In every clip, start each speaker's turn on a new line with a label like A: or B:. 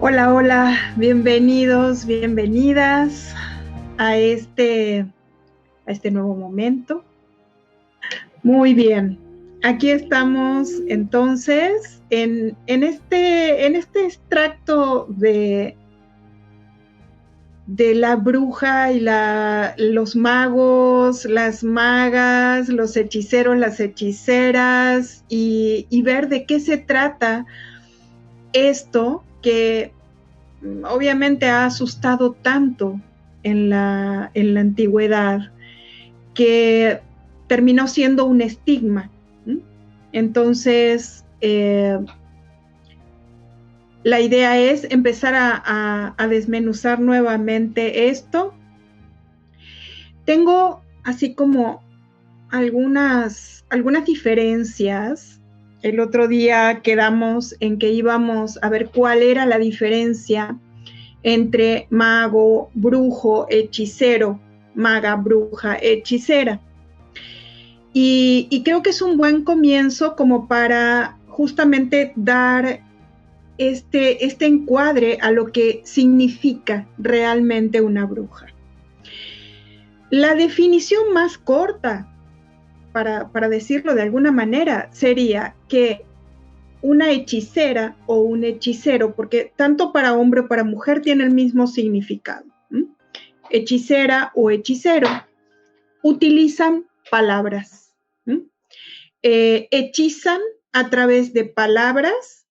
A: Hola, hola, bienvenidos, bienvenidas a este nuevo momento. Muy bien, aquí estamos entonces en este extracto de la bruja y los magos, las magas, los hechiceros, las hechiceras y ver de qué se trata esto que obviamente ha asustado tanto en la antigüedad que terminó siendo un estigma. Entonces, la idea es empezar a desmenuzar nuevamente esto. Tengo así como algunas diferencias. El otro día quedamos en que íbamos a ver cuál era la diferencia entre mago, brujo, hechicero, maga, bruja, hechicera. Y creo que es un buen comienzo como para justamente dar este encuadre a lo que significa realmente una bruja. La definición más corta, para decirlo de alguna manera, sería que una hechicera o un hechicero, porque tanto para hombre o para mujer tiene el mismo significado. Hechicera o hechicero utilizan palabras. Hechizan a través de palabras,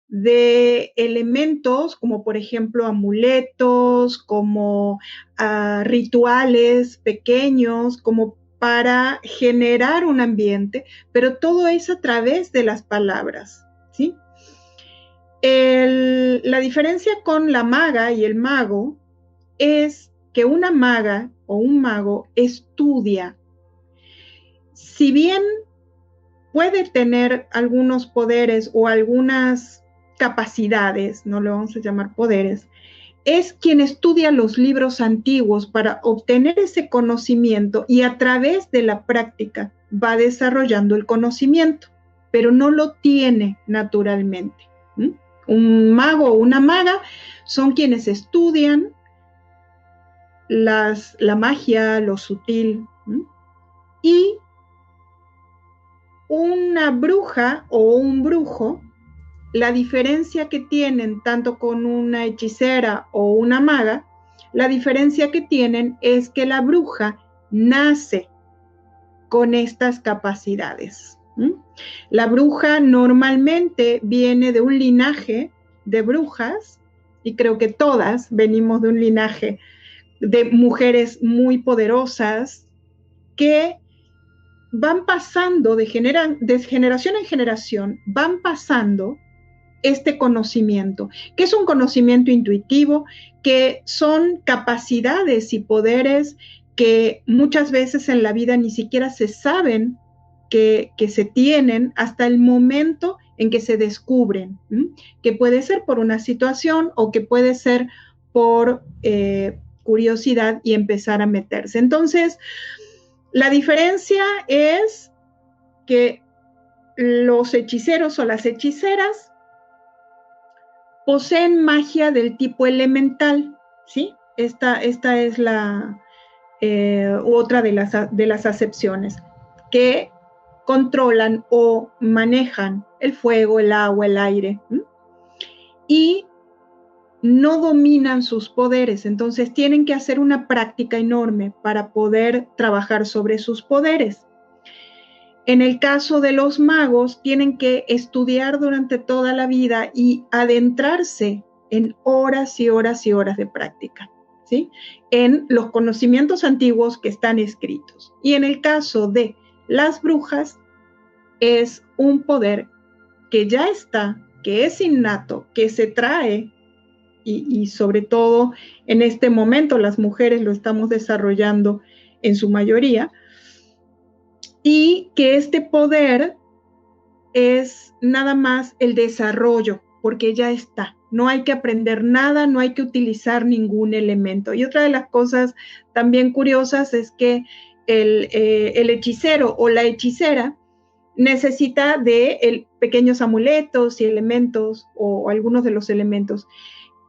A: de elementos como por ejemplo amuletos, como rituales pequeños, como para generar un ambiente, pero todo es a través de las palabras, ¿sí? La diferencia con la maga y el mago es que una maga o un mago estudia. Si bien puede tener algunos poderes o algunas capacidades, no le vamos a llamar poderes, es quien estudia los libros antiguos para obtener ese conocimiento y a través de la práctica va desarrollando el conocimiento, pero no lo tiene naturalmente. Un mago o una maga son quienes estudian la magia, lo sutil, y una bruja o un brujo, la diferencia que tienen tanto con una hechicera o una maga, la diferencia que tienen es que la bruja nace con estas capacidades. La bruja normalmente viene de un linaje de brujas, y creo que todas venimos de un linaje de mujeres muy poderosas que van pasando de generación en generación, van pasando este conocimiento, que es un conocimiento intuitivo, que son capacidades y poderes que muchas veces en la vida ni siquiera se saben que se tienen hasta el momento en que se descubren, que puede ser por una situación o que puede ser por curiosidad y empezar a meterse. Entonces, la diferencia es que los hechiceros o las hechiceras poseen magia del tipo elemental, ¿sí? Esta es la otra de las acepciones, que controlan o manejan el fuego, el agua, el aire, y no dominan sus poderes, entonces tienen que hacer una práctica enorme para poder trabajar sobre sus poderes. En el caso de los magos, tienen que estudiar durante toda la vida y adentrarse en horas y horas y horas de práctica, ¿sí? En los conocimientos antiguos que están escritos. Y en el caso de las brujas, es un poder que ya está, que es innato, que se trae, y sobre todo en este momento las mujeres lo estamos desarrollando en su mayoría, y que este poder es nada más el desarrollo, porque ya está. No hay que aprender nada, no hay que utilizar ningún elemento. Y otra de las cosas también curiosas es que el hechicero o la hechicera necesita de pequeños amuletos y elementos, o algunos de los elementos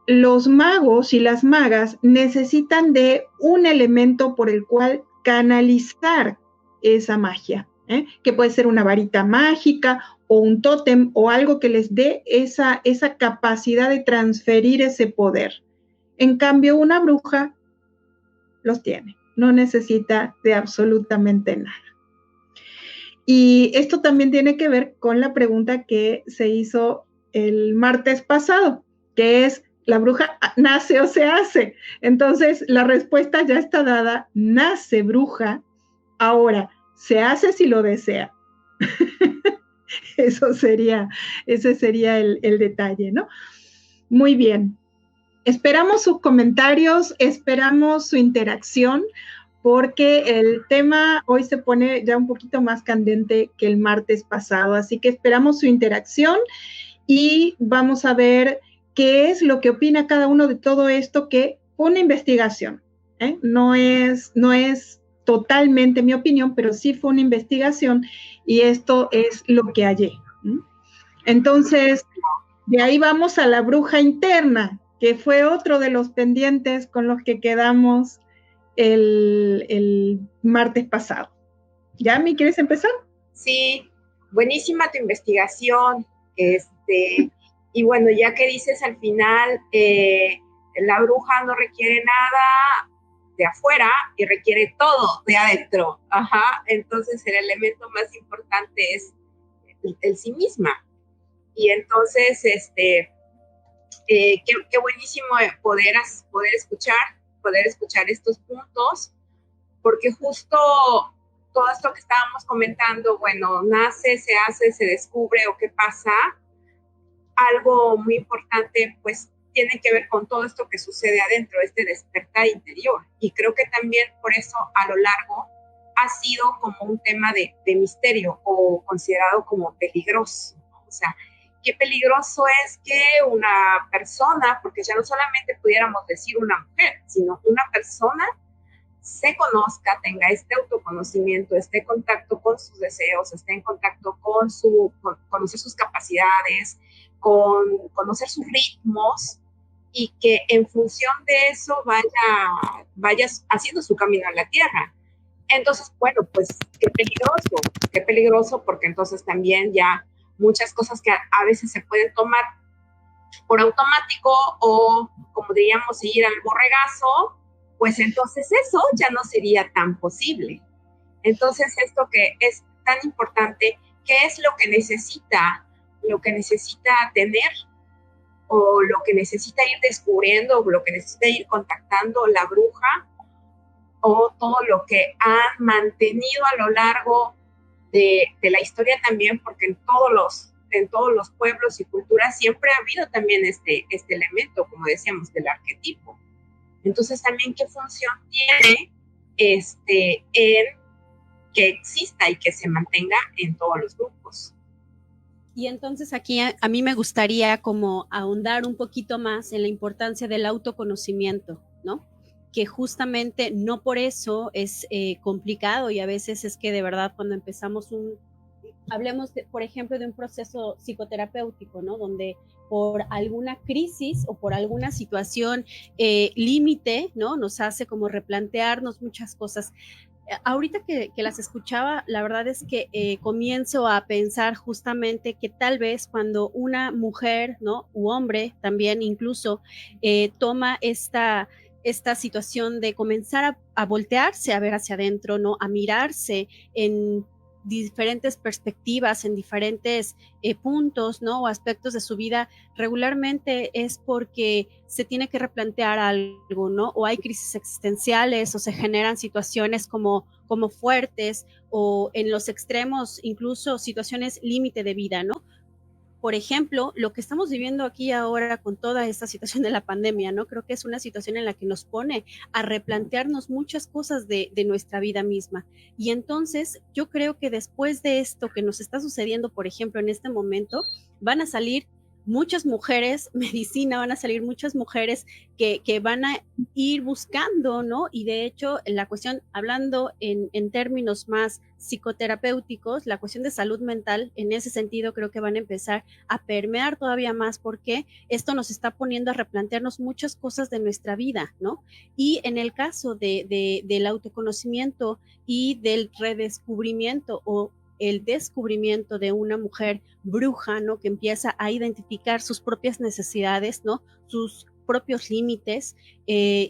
A: los magos y las magas necesitan de un elemento por el cual canalizar esa magia, que puede ser una varita mágica o un tótem o algo que les dé esa capacidad de transferir ese poder. En cambio, una bruja los tiene, no necesita de absolutamente nada. Y esto también tiene que ver con la pregunta que se hizo el martes pasado, que es, ¿la bruja nace o se hace? Entonces, la respuesta ya está dada, nace bruja. Ahora, se hace si lo desea. Ese sería el detalle, ¿no? Muy bien. Esperamos sus comentarios, esperamos su interacción, porque el tema hoy se pone ya un poquito más candente que el martes pasado, así que esperamos su interacción y vamos a ver qué es lo que opina cada uno de todo esto, que fue una investigación, no es totalmente mi opinión, pero sí fue una investigación y esto es lo que hallé. Entonces, de ahí vamos a la bruja interna, que fue otro de los pendientes con los que quedamos el martes pasado. ¿Yami, quieres empezar?
B: Sí, buenísima tu investigación. Y bueno, ya que dices al final, la bruja no requiere nada de afuera y requiere todo de adentro. Ajá, entonces el elemento más importante es el sí misma. Y entonces, qué buenísimo poder escuchar estos puntos, porque justo todo esto que estábamos comentando, bueno, nace, se hace, se descubre o qué pasa, algo muy importante, pues tiene que ver con todo esto que sucede adentro, este despertar interior. Y creo que también por eso a lo largo ha sido como un tema de misterio o considerado como peligroso. O sea, qué peligroso es que una persona, porque ya no solamente pudiéramos decir una mujer, sino una persona se conozca, tenga este autoconocimiento, esté en contacto con sus deseos, esté en contacto con conocer sus capacidades, con conocer sus ritmos, y que en función de eso vaya haciendo su camino a la tierra. Entonces, bueno, pues qué peligroso, porque entonces también ya muchas cosas que a veces se pueden tomar por automático o, como diríamos, ir al borregazo, pues entonces eso ya no sería tan posible. Entonces, esto que es tan importante, ¿qué es lo que necesita tener o lo que necesita ir descubriendo o lo que necesita ir contactando la bruja, o todo lo que han mantenido a lo largo de la historia también, porque en todos los pueblos y culturas siempre ha habido también este elemento, como decíamos, del arquetipo. Entonces, también qué función tiene en que exista y que se mantenga en todos los grupos.
C: Y entonces aquí a mí me gustaría como ahondar un poquito más en la importancia del autoconocimiento, ¿no? Que justamente no por eso es complicado, y a veces es que de verdad cuando empezamos hablemos, por ejemplo, de un proceso psicoterapéutico, ¿no? Donde por alguna crisis o por alguna situación límite, ¿no? Nos hace como replantearnos muchas cosas. Ahorita que las escuchaba, la verdad es que comienzo a pensar justamente que tal vez cuando una mujer, ¿no? U hombre también incluso toma esta situación de comenzar a voltearse a ver hacia adentro, ¿no? A mirarse en diferentes perspectivas, en diferentes puntos, ¿no? O aspectos de su vida, regularmente es porque se tiene que replantear algo, ¿no? O hay crisis existenciales o se generan situaciones como fuertes, o en los extremos incluso situaciones límite de vida, ¿no? Por ejemplo, lo que estamos viviendo aquí ahora con toda esta situación de la pandemia, ¿no? Creo que es una situación en la que nos pone a replantearnos muchas cosas de nuestra vida misma. Y entonces yo creo que después de esto que nos está sucediendo, por ejemplo, en este momento, van a salir muchas mujeres medicina, van a salir muchas mujeres que van a ir buscando, ¿no? Y de hecho, la cuestión, hablando en términos más psicoterapéuticos, la cuestión de salud mental, en ese sentido, creo que van a empezar a permear todavía más porque esto nos está poniendo a replantearnos muchas cosas de nuestra vida, ¿no? Y en el caso del autoconocimiento y del redescubrimiento o el descubrimiento de una mujer bruja, ¿no? Que empieza a identificar sus propias necesidades, ¿no? Sus propios límites,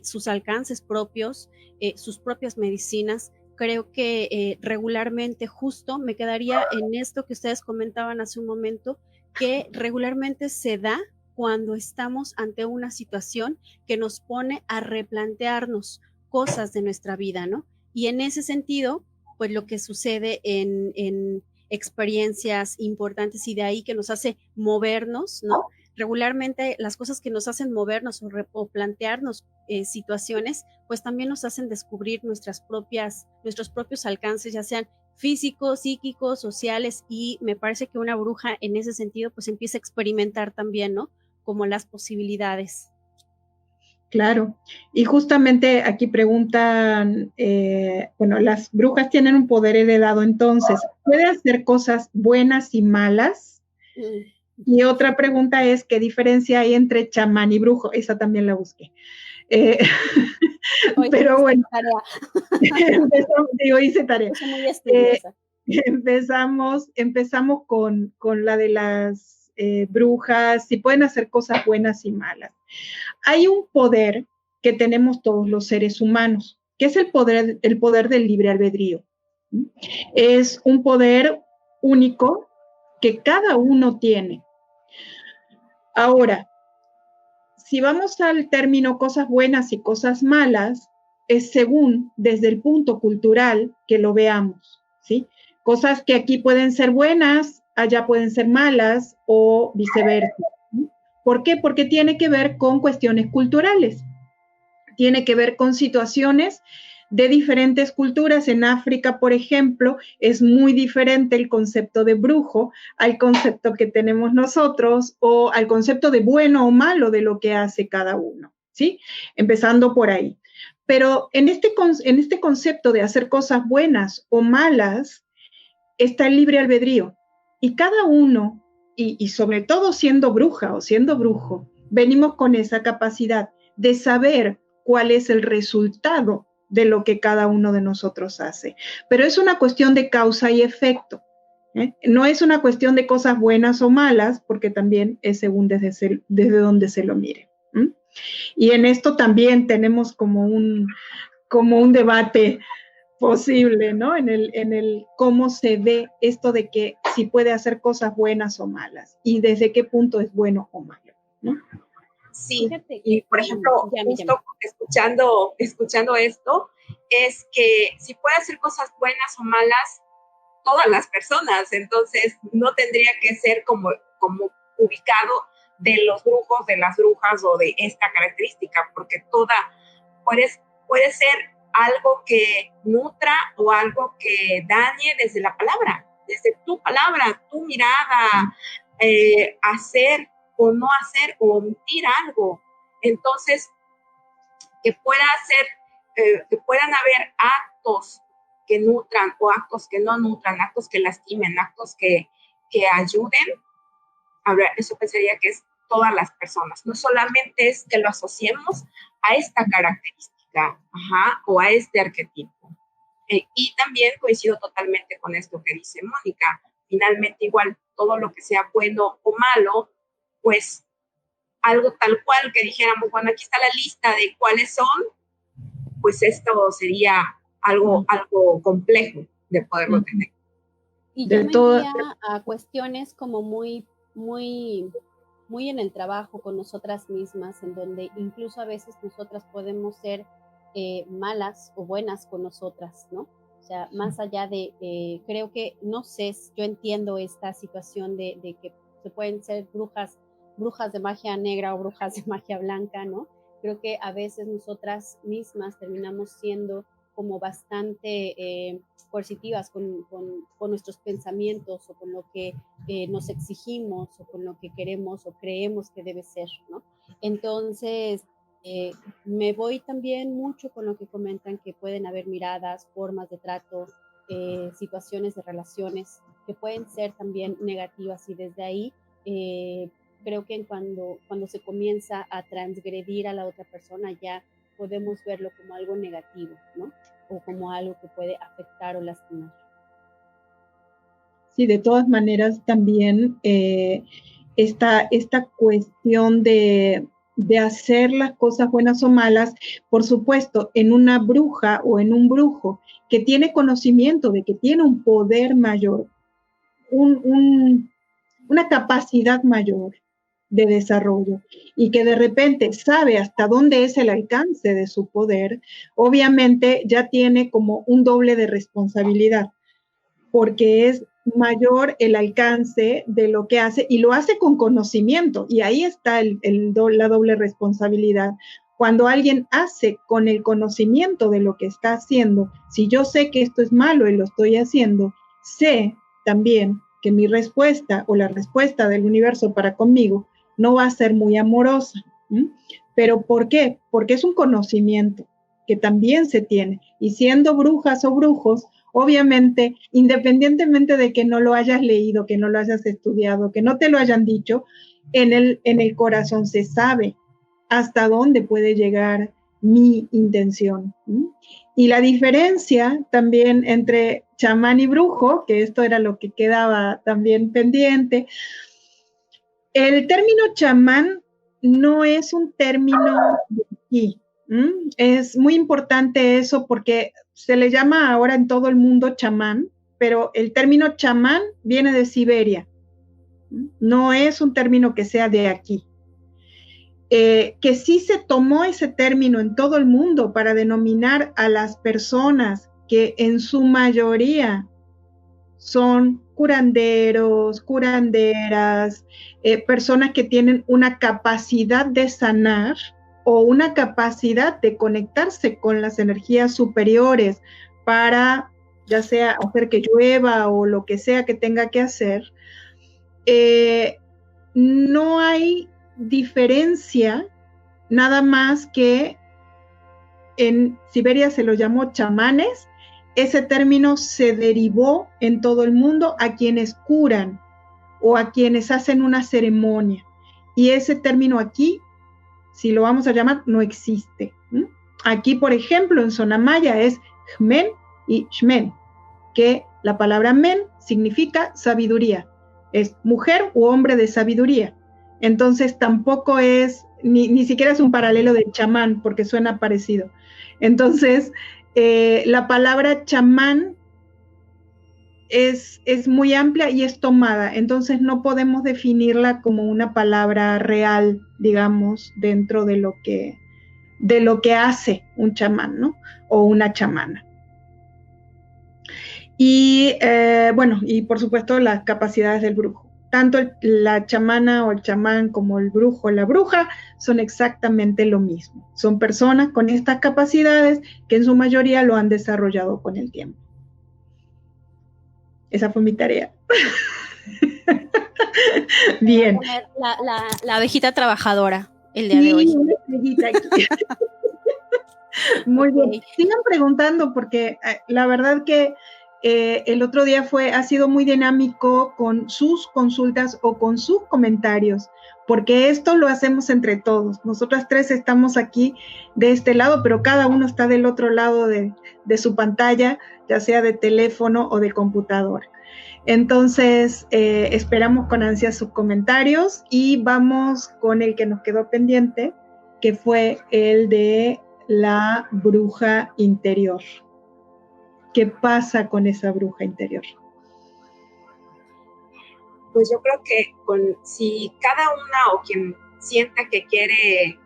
C: sus alcances propios, sus propias medicinas. Creo que regularmente justo me quedaría en esto que ustedes comentaban hace un momento, que regularmente se da cuando estamos ante una situación que nos pone a replantearnos cosas de nuestra vida, ¿no? Y en ese sentido, pues lo que sucede en experiencias importantes y de ahí que nos hace movernos, ¿no? Regularmente las cosas que nos hacen movernos o plantearnos situaciones, pues también nos hacen descubrir nuestros propios alcances, ya sean físicos, psíquicos, sociales, y me parece que una bruja en ese sentido pues empieza a experimentar también, ¿no? Como las posibilidades.
A: Claro, y justamente aquí preguntan, bueno, las brujas tienen un poder heredado, entonces, ¿puede hacer cosas buenas y malas? Y otra pregunta es, ¿qué diferencia hay entre chamán y brujo? Esa también la busqué. Pero bueno, hice tarea. Empezamos con la de las brujas, si pueden hacer cosas buenas y malas. Hay un poder que tenemos todos los seres humanos, que es el poder del libre albedrío. Es un poder único que cada uno tiene. Ahora, si vamos al término cosas buenas y cosas malas, es según desde el punto cultural que lo veamos, ¿sí? Cosas que aquí pueden ser buenas, allá pueden ser malas o viceversa. ¿Por qué? Porque tiene que ver con cuestiones culturales, tiene que ver con situaciones de diferentes culturas. En África, por ejemplo, es muy diferente el concepto de brujo al concepto que tenemos nosotros o al concepto de bueno o malo de lo que hace cada uno, ¿sí? Empezando por ahí. Pero en este concepto de hacer cosas buenas o malas está el libre albedrío y cada uno, y sobre todo siendo bruja o siendo brujo, venimos con esa capacidad de saber cuál es el resultado de lo que cada uno de nosotros hace. Pero es una cuestión de causa y efecto. No es una cuestión de cosas buenas o malas, porque también es según desde donde se lo mire. Y en esto también tenemos como un debate posible, ¿no? En el cómo se ve esto de que si puede hacer cosas buenas o malas y desde qué punto es bueno o malo, ¿no?
B: Sí, y por ejemplo, justo escuchando esto, es que si puede hacer cosas buenas o malas, todas las personas, entonces no tendría que ser como ubicado de los brujos, de las brujas o de esta característica, porque puede ser algo que nutra o algo que dañe desde la palabra, desde tu palabra, tu mirada, hacer o no hacer o omitir algo. Entonces, que puedan haber actos que nutran o actos que no nutran, actos que lastimen, actos que ayuden. A ver, eso pensaría que es todas las personas. No solamente es que lo asociemos a esta característica, o a este arquetipo. Y también coincido totalmente con esto que dice Mónica. Finalmente, igual, todo lo que sea bueno o malo, pues algo tal cual que dijéramos, bueno, aquí está la lista de cuáles son, pues esto sería algo complejo de poderlo tener.
C: Y yo me iría a cuestiones como muy en el trabajo con nosotras mismas, en donde incluso a veces nosotras podemos ser malas o buenas con nosotras, ¿no? O sea, más allá de, creo que, no sé, yo entiendo esta situación de que se pueden ser brujas de magia negra o brujas de magia blanca, ¿no? Creo que a veces nosotras mismas terminamos siendo como bastante coercitivas con nuestros pensamientos o con lo que nos exigimos o con lo que queremos o creemos que debe ser, ¿no? Entonces, me voy también mucho con lo que comentan, que pueden haber miradas, formas de trato, situaciones de relaciones que pueden ser también negativas, y desde ahí creo que cuando se comienza a transgredir a la otra persona, ya podemos verlo como algo negativo, ¿no? O como algo que puede afectar o lastimar.
A: Sí, de todas maneras también esta cuestión de hacer las cosas buenas o malas, por supuesto, en una bruja o en un brujo que tiene conocimiento de que tiene un poder mayor, una capacidad mayor de desarrollo y que de repente sabe hasta dónde es el alcance de su poder, obviamente ya tiene como un doble de responsabilidad, porque es mayor el alcance de lo que hace y lo hace con conocimiento, y ahí está la doble responsabilidad. Cuando alguien hace con el conocimiento de lo que está haciendo, si yo sé que esto es malo y lo estoy haciendo, sé también que mi respuesta o la respuesta del universo para conmigo no va a ser muy amorosa. ¿Mm? ¿Pero por qué? Porque es un conocimiento que también se tiene, y siendo brujas o brujos, obviamente, independientemente de que no lo hayas leído, que no lo hayas estudiado, que no te lo hayan dicho, en el corazón se sabe hasta dónde puede llegar mi intención. Y la diferencia también entre chamán y brujo, que esto era lo que quedaba también pendiente, el término chamán no es un término de aquí. Es muy importante eso, porque se le llama ahora en todo el mundo chamán, pero el término chamán viene de Siberia. No es un término que sea de aquí. Que sí se tomó ese término en todo el mundo para denominar a las personas que en su mayoría son curanderos, curanderas, personas que tienen una capacidad de sanar o una capacidad de conectarse con las energías superiores para, ya sea hacer que llueva o lo que sea que tenga que hacer. No hay diferencia, nada más que en Siberia se lo llamó chamanes. Ese término se derivó en todo el mundo a quienes curan o a quienes hacen una ceremonia. Y ese término aquí, si lo vamos a llamar, no existe. Aquí, por ejemplo, en zona maya es jmen y shmen, que la palabra men significa sabiduría. Es mujer u hombre de sabiduría. Entonces tampoco es, ni siquiera es un paralelo del chamán, porque suena parecido. Entonces, la palabra chamán es muy amplia y es tomada, entonces no podemos definirla como una palabra real, digamos, dentro de lo que hace un chamán, ¿no? O una chamana. Y bueno, y por supuesto las capacidades del brujo. Tanto la chamana o el chamán como el brujo o la bruja son exactamente lo mismo. Son personas con estas capacidades que en su mayoría lo han desarrollado con el tiempo. Esa fue mi tarea.
C: Bien. La abejita trabajadora el día de hoy.
A: Una estrellita aquí. Muy bien. Sigan preguntando, porque la verdad que el otro día ha sido muy dinámico con sus consultas o con sus comentarios, porque esto lo hacemos entre todos. Nosotras tres estamos aquí de este lado, pero cada uno está del otro lado de su pantalla, ya sea de teléfono o de computadora. Entonces, esperamos con ansia sus comentarios y vamos con el que nos quedó pendiente, que fue el de la bruja interior. ¿Qué pasa con esa bruja interior?
B: Pues yo creo que si cada una o quien sienta que quiere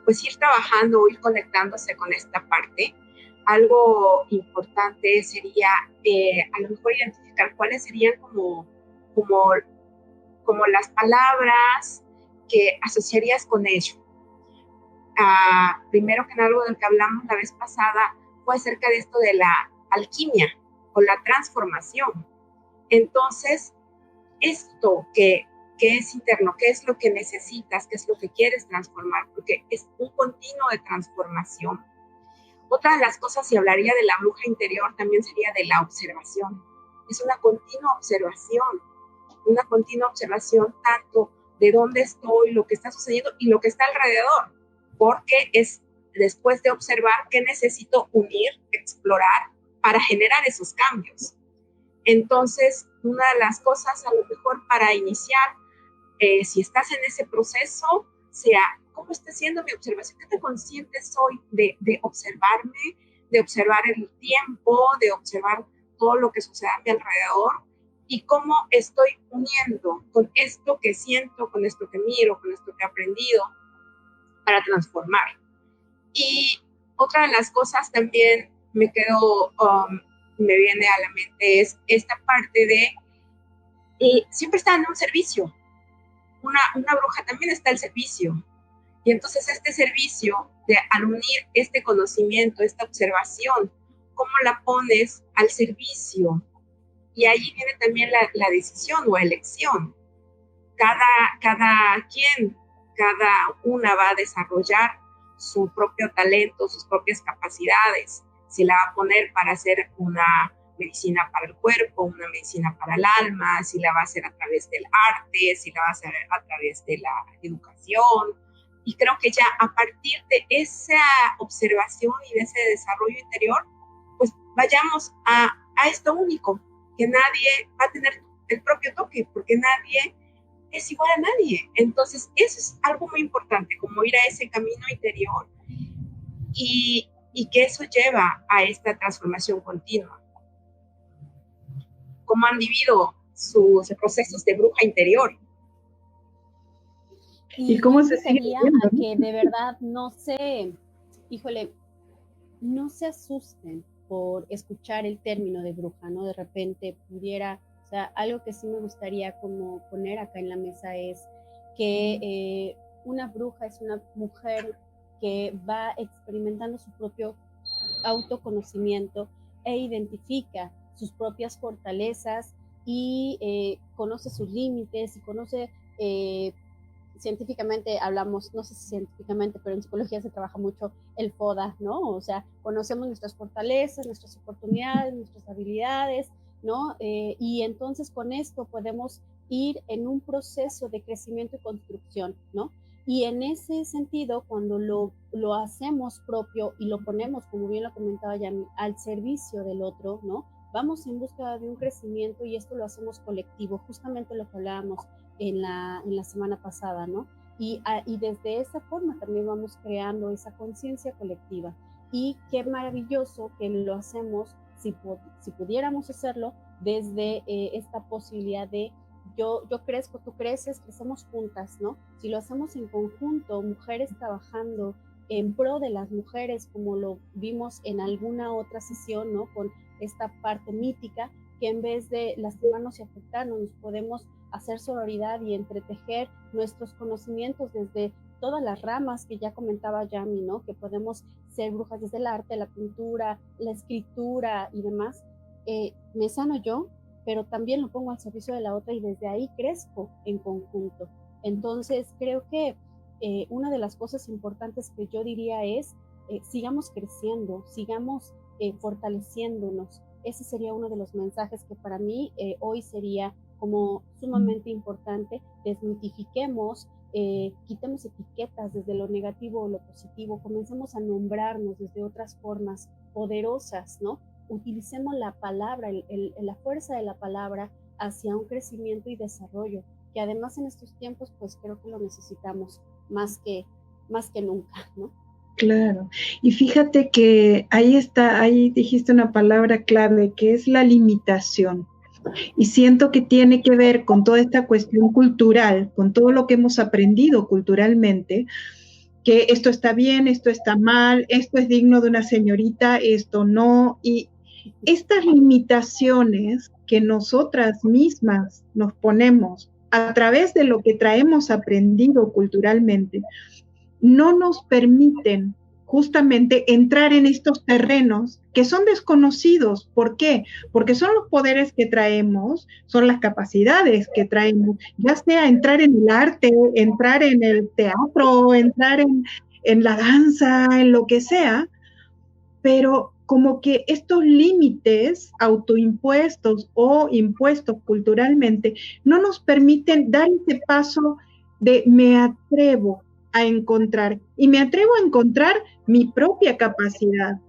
B: pues ir trabajando o ir conectándose con esta parte, algo importante sería a lo mejor identificar cuáles serían como las palabras que asociarías con ello. Primero que nada, algo del que hablamos la vez pasada fue acerca de esto de la alquimia o la transformación. Entonces, esto que es interno, qué es lo que necesitas, qué es lo que quieres transformar, porque es un continuo de transformación. Otra de las cosas, si hablaría de la bruja interior, también sería de la observación. Es una continua observación tanto de dónde estoy, lo que está sucediendo y lo que está alrededor, porque es después de observar qué necesito unir, explorar para generar esos cambios. Entonces, una de las cosas a lo mejor para iniciar, si estás en ese proceso, sea cómo está siendo mi observación, qué tan consciente soy de observarme, de observar el tiempo, de observar todo lo que sucede a mi alrededor y cómo estoy uniendo con esto que siento, con esto que miro, con esto que he aprendido para transformar. Y otra de las cosas también me viene a la mente es esta parte de siempre está en un servicio. Una bruja también está al servicio. Y entonces este servicio, al unir este conocimiento, esta observación, ¿cómo la pones al servicio? Y ahí viene también la decisión o elección. Cada una va a desarrollar su propio talento, sus propias capacidades. Si la va a poner para hacer una medicina para el cuerpo, una medicina para el alma, si la va a hacer a través del arte, si la va a hacer a través de la educación. Y creo que ya a partir de esa observación y de ese desarrollo interior, pues vayamos a esto único, que nadie va a tener el propio toque, porque nadie es igual a nadie. Entonces, eso es algo muy importante, como ir a ese camino interior y que eso lleva a esta transformación continua. ¿Cómo han vivido sus procesos de bruja interior?
C: ¿Y cómo se sigue a que de verdad no se asusten por escuchar el término de bruja, ¿no? De repente pudiera, o sea, algo que sí me gustaría como poner acá en la mesa es que una bruja es una mujer que va experimentando su propio autoconocimiento e identifica sus propias fortalezas y conoce sus límites y conoce, científicamente hablamos, no sé si científicamente, pero en psicología se trabaja mucho el FODA, ¿no? O sea, conocemos nuestras fortalezas, nuestras oportunidades, nuestras habilidades, ¿no? Y entonces con esto podemos ir en un proceso de crecimiento y construcción, ¿no? Y en ese sentido, cuando lo hacemos propio y lo ponemos, como bien lo comentaba Yami, al servicio del otro, ¿no? Vamos en busca de un crecimiento y esto lo hacemos colectivo, justamente lo que hablábamos en la semana pasada, ¿no? Y desde esa forma también vamos creando esa conciencia colectiva. Y qué maravilloso que lo hacemos, si pudiéramos hacerlo, desde esta posibilidad de yo crezco, tú creces, crecemos juntas, ¿no? Si lo hacemos en conjunto, mujeres trabajando en pro de las mujeres, como lo vimos en alguna otra sesión, ¿no? Con esta parte mítica, que en vez de lastimarnos y afectarnos, nos podemos hacer sororidad y entretejer nuestros conocimientos desde todas las ramas que ya comentaba Yami, ¿no? Que podemos ser brujas desde el arte, la pintura, la escritura y demás. Me sano yo, pero también lo pongo al servicio de la otra y desde ahí crezco en conjunto. Entonces creo que una de las cosas importantes que yo diría es sigamos creciendo, sigamos fortaleciéndonos. Ese sería uno de los mensajes que para mí hoy sería como sumamente importante. Desmitifiquemos, quitemos etiquetas desde lo negativo o lo positivo, comencemos a nombrarnos desde otras formas poderosas, ¿no? Utilicemos la palabra, la fuerza de la palabra hacia un crecimiento y desarrollo, que además en estos tiempos pues creo que lo necesitamos más que nunca, ¿no?
A: Claro, y fíjate que ahí dijiste una palabra clave que es la limitación. Y siento que tiene que ver con toda esta cuestión cultural, con todo lo que hemos aprendido culturalmente, que esto está bien, esto está mal, esto es digno de una señorita, esto no, y estas limitaciones que nosotras mismas nos ponemos a través de lo que traemos aprendido culturalmente, no nos permiten justamente entrar en estos terrenos que son desconocidos. ¿Por qué? Porque son los poderes que traemos, son las capacidades que traemos, ya sea entrar en el arte, entrar en el teatro, entrar en la danza, en lo que sea, pero como que estos límites autoimpuestos o impuestos culturalmente no nos permiten dar ese paso de me atrevo a encontrar, y me atrevo a encontrar mi propia capacidad,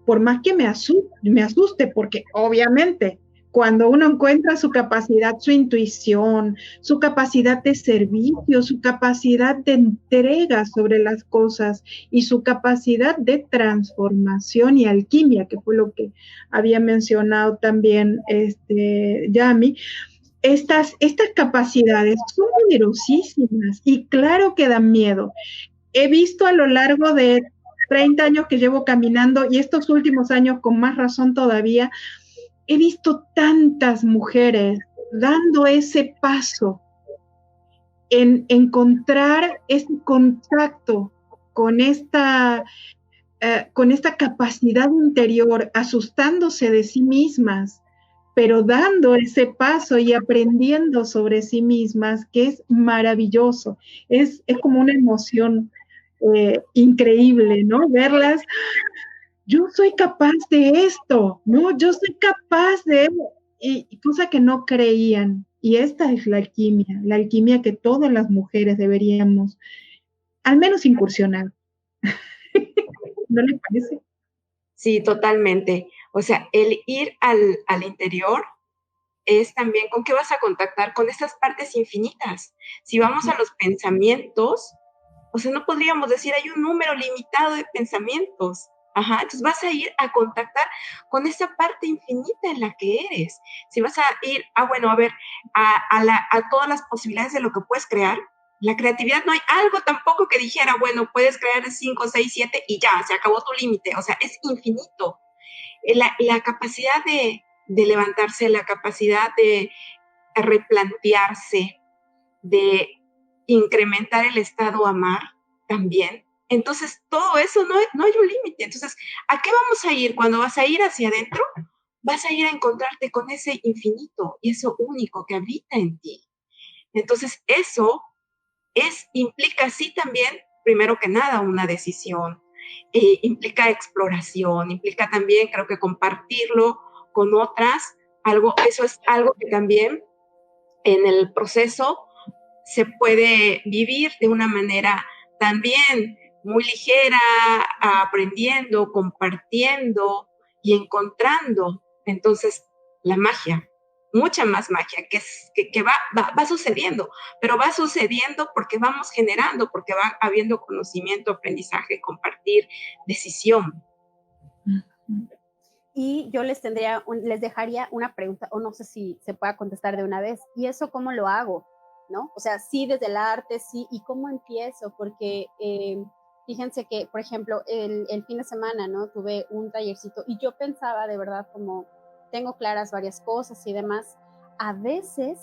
A: por más que me asuste, porque obviamente cuando uno encuentra su capacidad, su intuición, su capacidad de servicio, su capacidad de entrega sobre las cosas y su capacidad de transformación y alquimia, que fue lo que había mencionado también Yami, estas capacidades son poderosísimas y claro que dan miedo. He visto a lo largo de 30 años que llevo caminando y estos últimos años con más razón todavía, he visto tantas mujeres dando ese paso en encontrar ese contacto con esta capacidad interior, asustándose de sí mismas, pero dando ese paso y aprendiendo sobre sí mismas, que es maravilloso. Es como una emoción increíble, ¿no? Verlas, yo soy capaz de esto, ¿no? Yo soy capaz de, y cosa que no creían. Y esta es la alquimia que todas las mujeres deberíamos, al menos incursionar. ¿No le parece?
B: Sí, totalmente. O sea, el ir al interior es también con qué vas a contactar con estas partes infinitas. Si vamos a los pensamientos, o sea, no podríamos decir hay un número limitado de pensamientos. Ajá, entonces vas a ir a contactar con esa parte infinita en la que eres. Si vas a ir, bueno, a ver, a todas las posibilidades de lo que puedes crear, la creatividad no hay algo tampoco que dijera, bueno, puedes crear 5, 6, 7 y ya, se acabó tu límite. O sea, es infinito. La capacidad de levantarse, la capacidad de replantearse, de incrementar el estado amar también. Entonces, todo eso no hay un límite. Entonces, ¿a qué vamos a ir? Cuando vas a ir hacia adentro, vas a ir a encontrarte con ese infinito y eso único que habita en ti. Entonces, eso implica sí también, primero que nada, una decisión. Implica exploración, implica también, creo que compartirlo con otras. Eso es algo que también en el proceso se puede vivir de una manera también muy ligera, aprendiendo, compartiendo y encontrando. Entonces, la magia, mucha más magia, que va sucediendo, pero va sucediendo porque vamos generando, porque va habiendo conocimiento, aprendizaje, compartir, decisión.
C: Y yo les dejaría una pregunta, o no sé si se pueda contestar de una vez, ¿y eso cómo lo hago? ¿No? O sea, sí desde el arte, sí, ¿y cómo empiezo? Porque fíjense que, por ejemplo, el fin de semana, ¿no? Tuve un tallercito y yo pensaba de verdad como, tengo claras varias cosas y demás. A veces,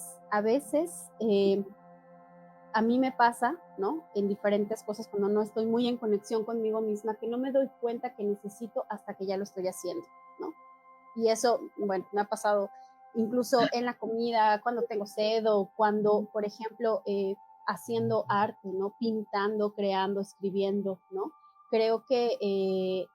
C: a mí me pasa, ¿no? En diferentes cosas cuando no estoy muy en conexión conmigo misma, que no me doy cuenta que necesito hasta que ya lo estoy haciendo, ¿no? Y eso, bueno, me ha pasado incluso en la comida, cuando tengo sed o cuando, por ejemplo, haciendo arte, ¿no? Pintando, creando, escribiendo, ¿no? Creo que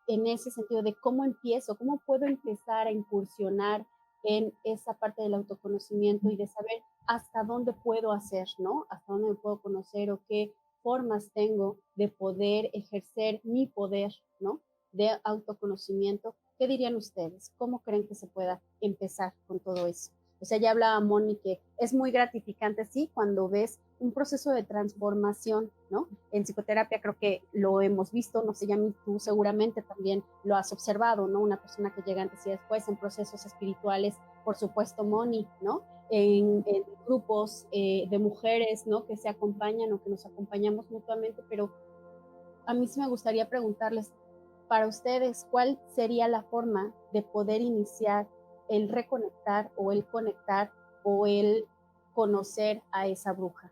C: en ese sentido de cómo empiezo, cómo puedo empezar a incursionar en esa parte del autoconocimiento y de saber hasta dónde puedo hacer, ¿no? Hasta dónde me puedo conocer o qué formas tengo de poder ejercer mi poder, ¿no? De autoconocimiento. ¿Qué dirían ustedes? ¿Cómo creen que se pueda empezar con todo eso? O sea, ya hablaba Moni que es muy gratificante, sí, cuando ves un proceso de transformación, ¿no? En psicoterapia creo que lo hemos visto, no sé, Yami, tú seguramente también lo has observado, ¿no? Una persona que llega antes y después en procesos espirituales, por supuesto, Moni, ¿no? En grupos de mujeres, ¿no? Que se acompañan o que nos acompañamos mutuamente, pero a mí sí me gustaría preguntarles, para ustedes, ¿cuál sería la forma de poder iniciar el reconectar o el conectar o el conocer a esa bruja?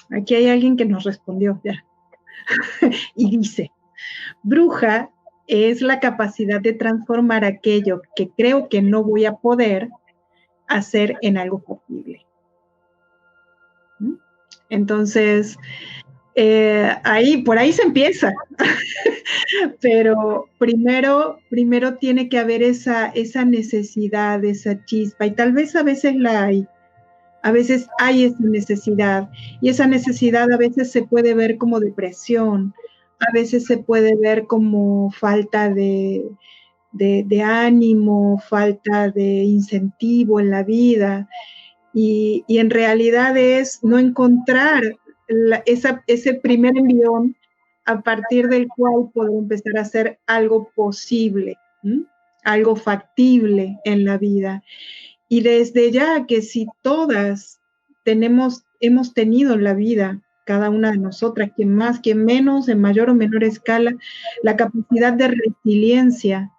A: Aquí hay alguien que nos respondió ya. Y dice, Bruja es la capacidad de transformar aquello que creo que no voy a poder hacer en algo posible. Entonces, por ahí se empieza. Pero primero tiene que haber esa necesidad, esa chispa, y tal vez a veces la hay. A veces hay esa necesidad, y esa necesidad a veces se puede ver como depresión, a veces se puede ver como falta de ánimo, falta de incentivo en la vida, y en realidad es no encontrar ese primer envión a partir del cual poder empezar a hacer algo posible, algo factible en la vida. Y desde ya que si todas hemos tenido en la vida, cada una de nosotras, quien más, quien menos, en mayor o menor escala, la capacidad de resiliencia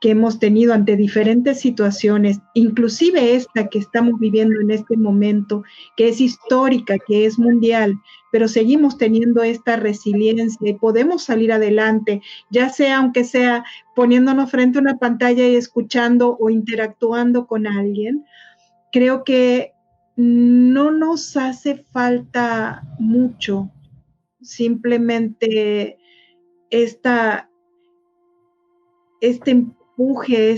A: que hemos tenido ante diferentes situaciones, inclusive esta que estamos viviendo en este momento, que es histórica, que es mundial, pero seguimos teniendo esta resiliencia y podemos salir adelante, ya sea, aunque sea poniéndonos frente a una pantalla y escuchando o interactuando con alguien. Creo que no nos hace falta mucho, simplemente este empuje,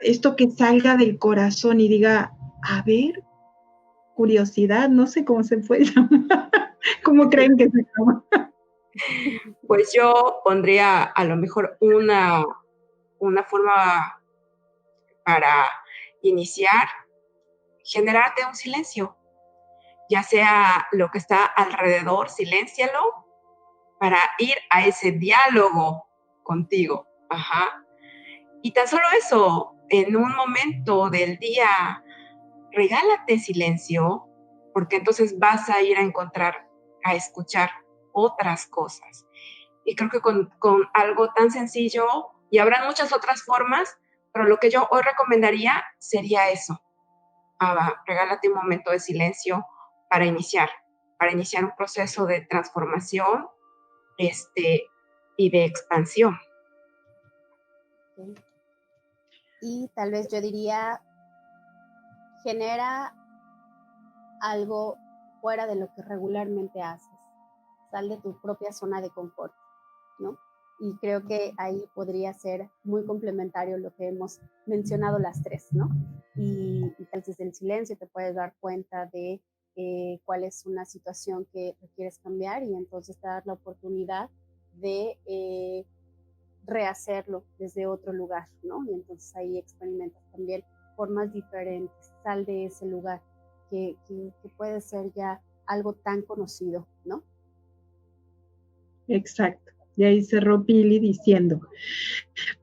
A: esto que salga del corazón y diga, a ver, curiosidad, no sé cómo se puede llamar. ¿Cómo creen que se llama?
B: Pues yo pondría a lo mejor una forma para iniciar, generarte un silencio, ya sea lo que está alrededor, siléncialo para ir a ese diálogo contigo. Ajá. Y tan solo eso, en un momento del día, regálate silencio, porque entonces vas a ir a escuchar otras cosas. Y creo que con algo tan sencillo, y habrá muchas otras formas, pero lo que yo hoy recomendaría sería eso. Regálate un momento de silencio para iniciar un proceso de transformación y de expansión.
C: Okay. Y tal vez yo diría, genera algo fuera de lo que regularmente haces. Sal de tu propia zona de confort, ¿no? Y creo que ahí podría ser muy complementario lo que hemos mencionado las tres, ¿no? Y desde el silencio te puedes dar cuenta de cuál es una situación que requieres cambiar, y entonces te das la oportunidad de rehacerlo desde otro lugar, ¿no? Y entonces ahí experimentas también formas diferentes. Sal de ese lugar que puede ser ya algo tan conocido, ¿no?
A: Exacto. Y ahí cerró Pili diciendo,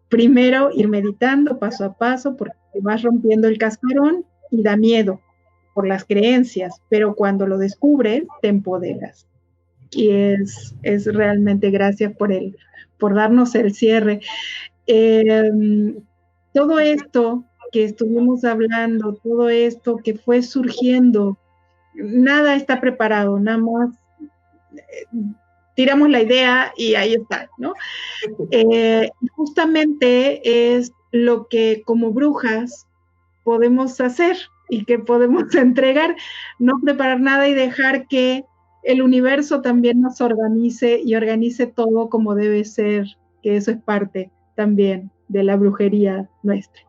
A: primero ir meditando paso a paso, porque te vas rompiendo el cascarón y da miedo por las creencias, pero cuando lo descubres, te empoderas. Y es realmente, gracias por darnos el cierre. Todo esto que estuvimos hablando, todo esto que fue surgiendo, nada está preparado, nada más tiramos la idea y ahí está, ¿no? Justamente es lo que como brujas podemos hacer y que podemos entregar, no preparar nada y dejar que el universo también nos organice y organice todo como debe ser, que eso es parte también de la brujería nuestra.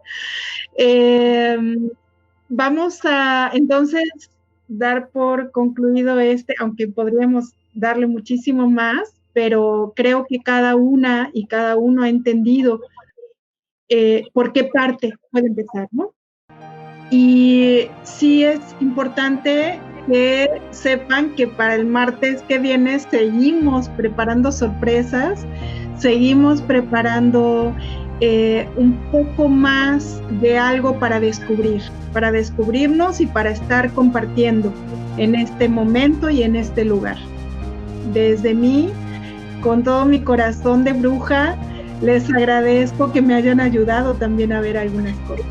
A: Vamos a entonces dar por concluido aunque podríamos darle muchísimo más, pero creo que cada una y cada uno ha entendido por qué parte puede empezar, ¿no? Y sí es importante que sepan que para el martes que viene seguimos preparando sorpresas, seguimos preparando un poco más de algo para descubrirnos y para estar compartiendo en este momento y en este lugar. Desde mí, con todo mi corazón de bruja, les agradezco que me hayan ayudado también a ver algunas cosas.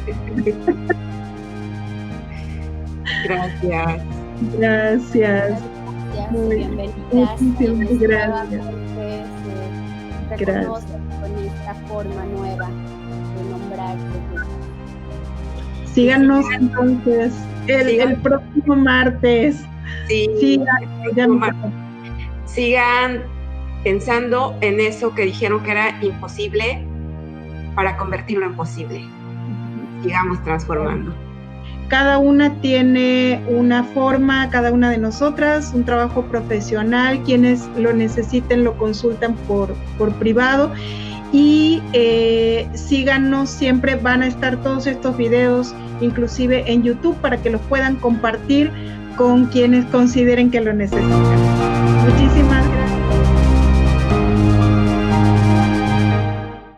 B: Gracias.
A: Gracias.
C: Bienvenidas.
A: Muchísimas gracias.
C: reconocen con esta forma nueva de nombrarse.
A: Síganos entonces el próximo martes.
B: Sí, sigan pensando en eso que dijeron que era imposible para convertirlo en posible. Sigamos transformando.
A: Cada una tiene una forma, cada una de nosotras, un trabajo profesional. Quienes lo necesiten lo consultan por privado. Y síganos, siempre van a estar todos estos videos, inclusive en YouTube, para que los puedan compartir con quienes consideren que lo necesitan. Muchísimas gracias.